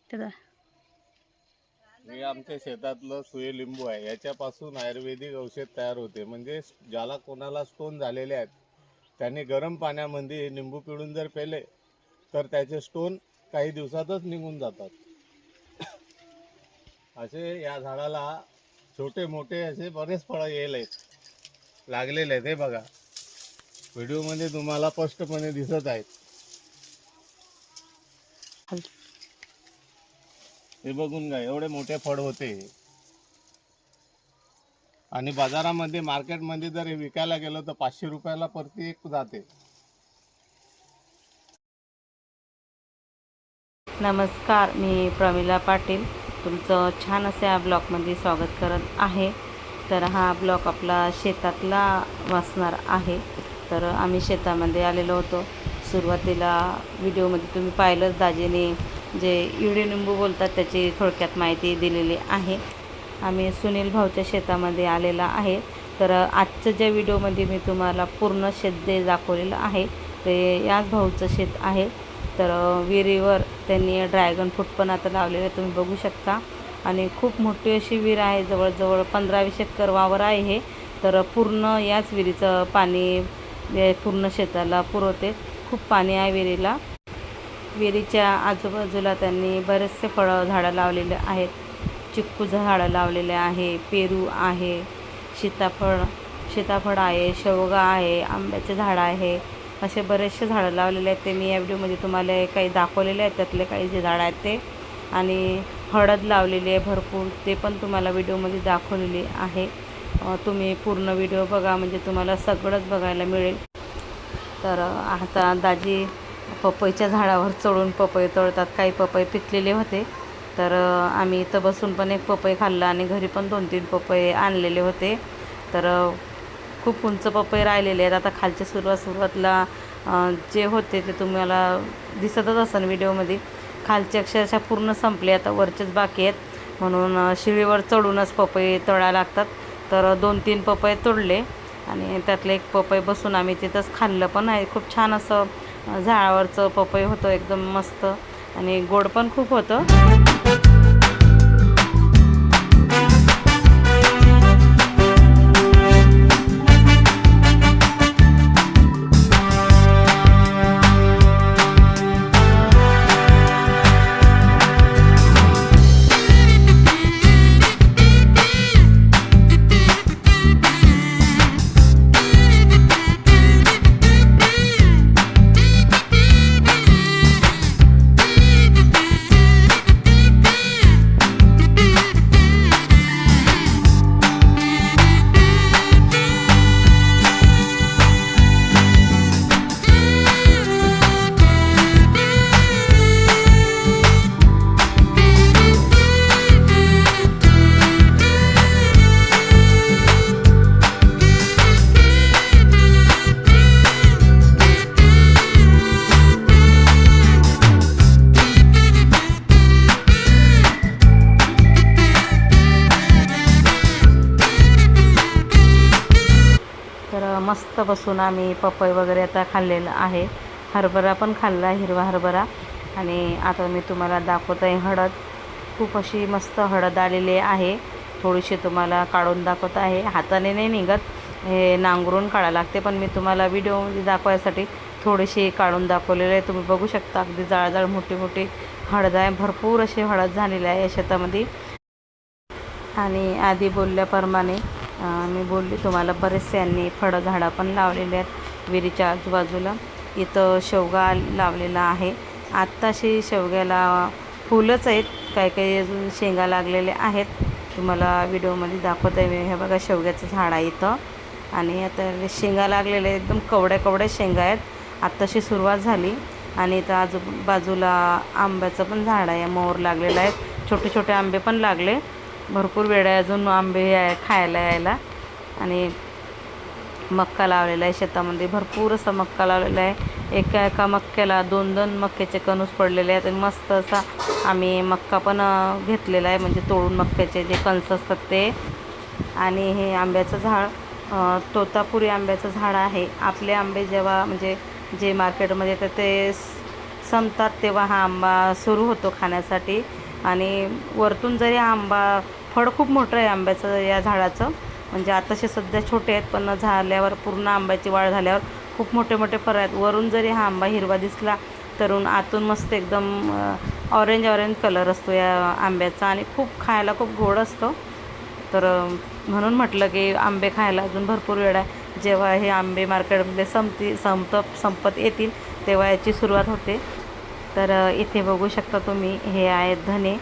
त्याचा हे आमच्या शेतातलं सुये लिंबू आहे. याच्यापासून आयुर्वेदिक औषध तयार होते. म्हणजे ज्याला कोणाला स्टोन झालेले आहेत त्यांनी गरम पाण्यामध्ये हे लिंबू पिळून जर पेले तर त्याचे स्टोन काही दिवसातच निघून जातात. असे या झाडाला छोटे मोठे असे बरेच फळं यायला लागलेले आहेत. हे बघा, व्हिडिओमध्ये तुम्हाला स्पष्टपणे दिसत आहेत. हे बघून घ्या, एवढे मोठे फळ होते. आणि बाजारामध्ये मार्केटमध्ये जर हे विकायला गेलं तर 500 रुपयाला प्रति एक जाते. नमस्कार, मी प्रमिला पाटील तुमचं छान अशा ब्लॉगमध्ये स्वागत करत आहे. तर हा ब्लॉग आपला शेतातला वाचणार आहे. तर आम्ही शेतामध्ये आलेलो होतो. सुरुवातीला व्हिडिओमध्ये तुम्ही पाहिलंच, दाजीने जे इडे लिंबू बोलतात त्याची थोडक्यात माहिती दिलेली आहे. आम्ही सुनील भाऊच्या शेतामध्ये आलेला आहे. तर आजच्या ज्या व्हिडिओमध्ये मी तुम्हाला पूर्ण शेत दाखवलेलं आहे ते याच भाऊचं शेत आहे. तर विहिरीवर त्यांनी ड्रॅगन फ्रूट पण आता लावलेलं आहे, तुम्ही बघू शकता. आणि खूप मोठी अशी विहीर आहे, जवळजवळ 15-20 एकर वावर आहे हे. तर पूर्ण याच विहिरीचं पाणी पूर्ण शेताला पुरवते. खूप पाणी आहे विहिरीला. विहिरीच्या आजूबाजूला त्यांनी बरेचसे फळं झाडं लावलेले आहेत. चिक्कू झाडं लावलेले आहे, पेरू आहे, सीताफळ आहे, शेवगा आहे, आंब्याचे झाडं आहे. असे बरेचसे झाडं लावलेले आहेत. ते मी या व्हिडिओमध्ये तुम्हाला काही दाखवलेले आहेत, त्यातले काही जे झाडं आहेत ते. आणि हळद लावलेली आहे भरपूर, ते पण तुम्हाला व्हिडिओमध्ये दाखवलेली आहे. तुम्ही पूर्ण व्हिडिओ बघा, म्हणजे तुम्हाला सगळंच बघायला मिळेल. तर आता दाजी पपईच्या झाडावर चढून पपई तोडतात. काही पपई पिकलेले होते, तर आम्ही इथं बसून पण एक पपई खाल्ला आणि घरी पण 2-3 पपई आणलेले होते. तर खूप उंच पपई राहिलेले आहेत. आता खालच्या सुरुवातीला जे होते ते तुम्हाला दिसतच असेल व्हिडिओमध्ये. खालचे अक्षरशः पूर्ण संपले, आता वरचेच बाकी आहेत. म्हणून शिळीवर चढूनच पपई तोडायला लागतात. तर 2-3 पपई तोडले आणि त्यातले एक पपई बसून आम्ही तिथंच खाल्लं पण आहे. खूप छान असं झाडावरचं पपई होतं, एकदम मस्त आणि गोड पण खूप होतं. मस्त बसून आम्ही पपई वगैरे आता खाल्लेलं आहे. हरभरा पण खाल्ला, हिरवा हरभरा. आणि आता मी तुम्हाला दाखवत आहे हळद. खूप अशी मस्त हळद आलेली आहे. थोडीशी तुम्हाला काढून दाखवत आहे. हाताने नाही निघत, हे नांगरून काढायला लागते, पण मी तुम्हाला व्हिडिओमध्ये दाखवायसाठी थोडीशी काढून दाखवलेलं आहे. तुम्ही बघू शकता, अगदी जाळजाळ मोठी मोठी हळद आहे. भरपूर अशी हळद झालेली आहे या शेतामध्ये. आणि आधी बोलल्याप्रमाणे मी बोलली तुम्हाला, बरेचसे यांनी फळं झाडं पण लावलेले आहेत विहिरीच्या आजूबाजूला. इथं शेवगा लावलेला आहे. आत्ताशी शेवग्याला फुलंच आहेत, काही काही अजून शेंगा लागलेले आहेत. तुम्हाला व्हिडिओमध्ये दाखवत आहे मी. हे बघा, शेवग्याचं झाड आहे इथं. आणि आता शेंगा लागलेले एकदम कवड्या शेंगा आहेत. आत्ताशी सुरुवात झाली. आणि इथं आजूबाजूला आंब्याचं पण झाड आहे, मोहर लागलेला आहे. छोटे छोटे आंबे पण लागले. भरपूर वेळ आहे अजून आंबे खायला यायला. आणि मक्का लावलेला आहे शेतामध्ये, भरपूर असं मक्का लावलेला आहे. एका मक्क्याला 2-2 मक्याचे कणूस पडलेले आहेत. आणि मस्त असा आम्ही मक्का पण घेतलेला आहे, म्हणजे तोडून मक्याचे जे कणस असतात ते. आणि हे आंब्याचं झाड तोतापुरी आंब्याचं झाड आहे. आपले आंबे जेव्हा म्हणजे जे मार्केटमध्ये येतात ते संपतात तेव्हा हा आंबा सुरू होतो खाण्यासाठी. आणि वरतून जरी हा आंबा, फळ खूप मोठं आहे आंब्याचं या झाडाचं, म्हणजे आताशे सध्या छोटे आहेत, पण झाल्यावर पूर्ण आंब्याची वाढ झाल्यावर खूप मोठे मोठे फळ आहेत. वरून जरी हा आंबा हिरवा दिसला तरून आतून मस्त एकदम ऑरेंज कलर असतो या आंब्याचा आणि खूप खायला खूप गोड असतो. तर म्हणून म्हटलं की आंबे खायला अजून भरपूर वेळ आहे. जेव्हा हे आंबे मार्केटमध्ये संपत येतील तेव्हा याची सुरुवात होते. तर इथे बघू शकता तुम्ही, हे आहेत धने,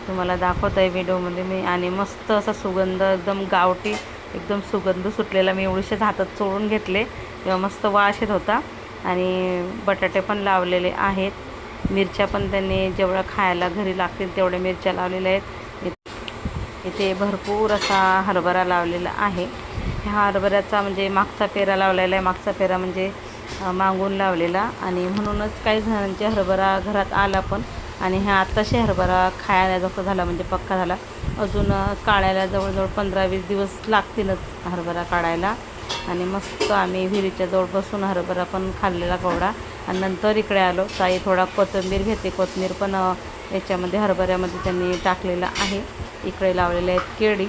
तुम्हाला दाखवत आहे व्हिडिओमध्ये मी. आणि मस्त असा सुगंध, एकदम गावठी एकदम सुगंध सुटलेला. मी एवढेसेच हातात चोळून घेतले तेव्हा मस्त वास येत होता. आणि बटाटे पण लावलेले आहेत, मिरच्या पण त्यांनी जेवढ्या खायला घरी लागतील तेवढ्या मिरच्या लावलेल्या आहेत. इथे भरपूर असा हरभरा लावलेला आहे. ह्या हरभऱ्याचा म्हणजे मागचा पेरा लावलेला आहे. मागचा पेरा म्हणजे मागून लावलेला, आणि म्हणूनच काही जणांचे हरभरा घरात आला पण. आणि ह्या आत्ताशी हरभरा खायला जसं झाला म्हणजे पक्का झाला. अजून काढायला जवळजवळ 15-20 दिवस लागतीलच हरभरा काढायला. आणि मस्त आम्ही विहिरीच्या जवळ बसून हरभरा पण खाल्लेला कोरडा. आणि नंतर इकडे आलो. ताई थोडा कोथिंबीर घेते, कोथिंबीर पण याच्यामध्ये हरभऱ्यामध्ये त्यांनी टाकलेलं आहे. इकडे लावलेले आहेत केळी.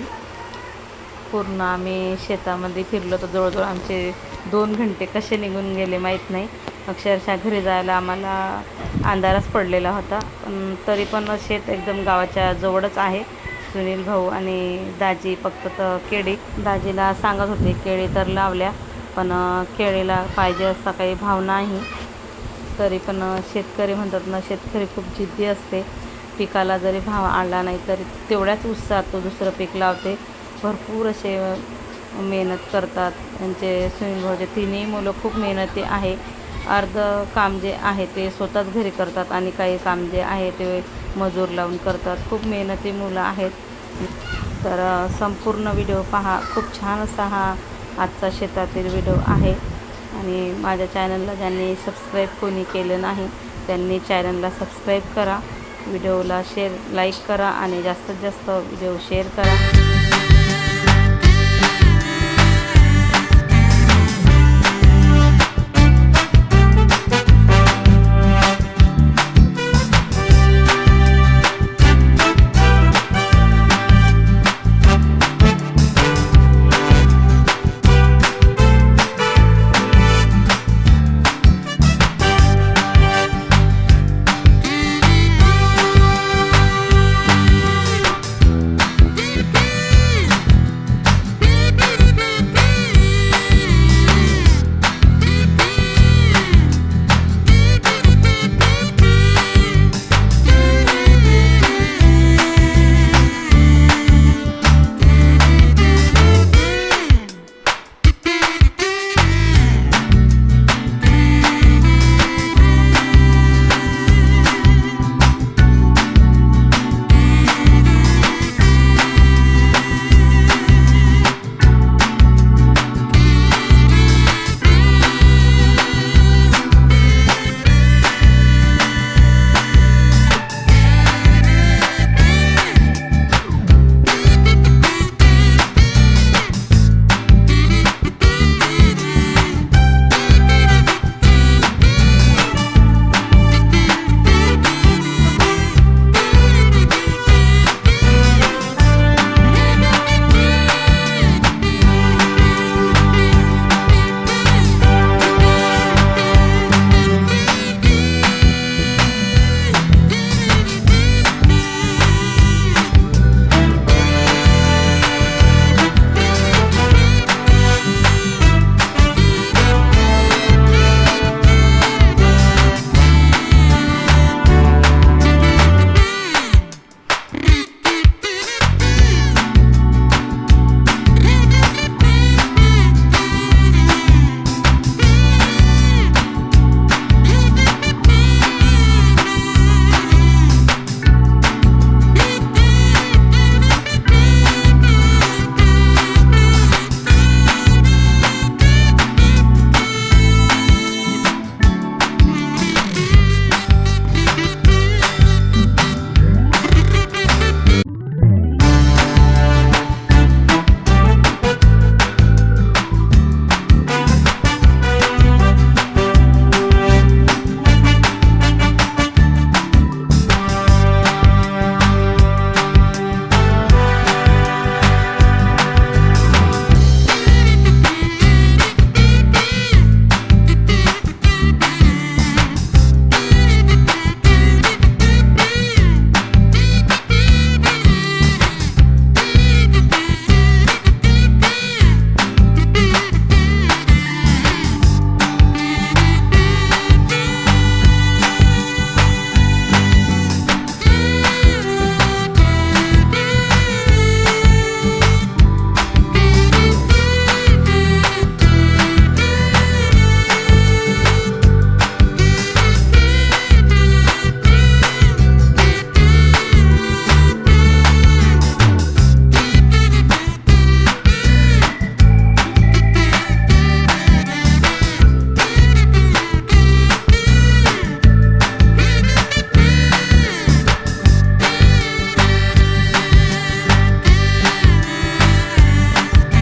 पूर्ण आम्ही शेतामध्ये फिरलो तर जवळजवळ आमचे 2 घंटे कसे निघून गेले माहीत नाही. अक्षरशः घरी जायला आम्हाला अंधारच पडलेला होता. पण तरी पण शेत एकदम गावाच्या जवळच आहे. सुनील भाऊ आणि दाजी फक्त तर केळी, दाजीला सांगत होते केळी तर लावल्या, पण केळीला पाहिजे असा काही भाव नाही. तरी पण शेतकरी म्हणतात ना, शेतकरी खूप जिद्दी असते. पिकाला जरी भाव आला नाही तरी तेवढ्याच उत्साहात तो दुसरं पीक लावते. भरपूर असे मेहनत करतात. त्यांचे सुनील भाऊचे 3ही मुलं खूप मेहनती आहे. अर्ध काम जे आहे ते स्वतःच घरी करतात आणि काही काम जे आहे ते मजूर लावून करतात. खूप मेहनती मुलं आहेत. तर संपूर्ण व्हिडिओ पहा. खूप छान असा हा आजचा शेतातील व्हिडिओ आहे. आणि माझ्या चॅनलला ज्यांनी सबस्क्राईब कोणी केलं नाही त्यांनी चॅनलला सबस्क्राईब करा, व्हिडिओला लाईक करा आणि जास्तीत जास्त व्हिडिओ शेअर करा.